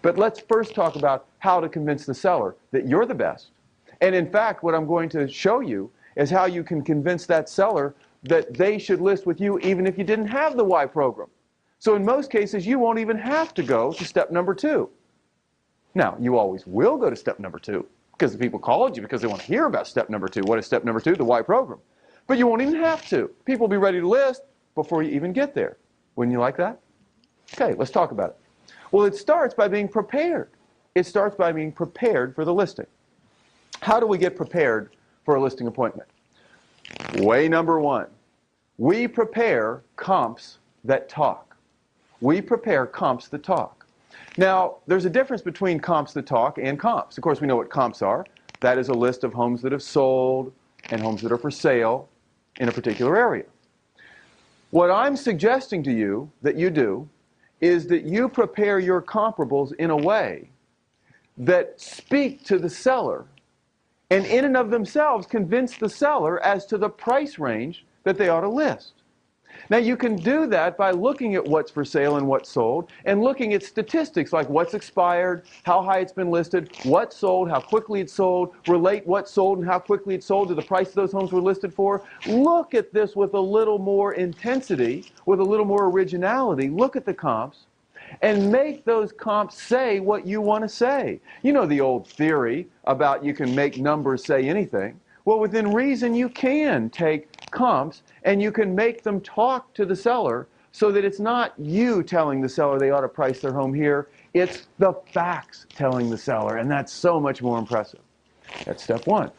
But let's first talk about how to convince the seller that you're the best. And in fact, what I'm going to show you is how you can convince that seller that they should list with you even if you didn't have the Y program. So in most cases, you won't even have to go to step number 2. Now, you always will go to step number 2 because the people called you because they want to hear about step number 2. What is step number 2? The Y program. But you won't even have to. People will be ready to list before you even get there. Wouldn't you like that? Okay, let's talk about it. Well, it starts by being prepared. It starts by being prepared for the listing. How do we get prepared for a listing appointment? Way number 1, we prepare comps that talk. We prepare comps that talk. Now, there's a difference between comps that talk and comps. Of course, we know what comps are. That is a list of homes that have sold and homes that are for sale in a particular area. What I'm suggesting to you that you do is that you prepare your comparables in a way that speak to the seller and in and of themselves convince the seller as to the price range that they ought to list. Now you can do that by looking at what's for sale and what's sold and looking at statistics like what's expired, how high it's been listed, what sold, how quickly it sold, relate what sold and how quickly it sold to the price those homes were listed for. Look at this with a little more intensity, with a little more originality. Look at the comps and make those comps say what you want to say. You know the old theory about you can make numbers say anything. Well, within reason, you can take comps and you can make them talk to the seller so that it's not you telling the seller they ought to price their home here. It's the facts telling the seller, and that's so much more impressive. That's step 1.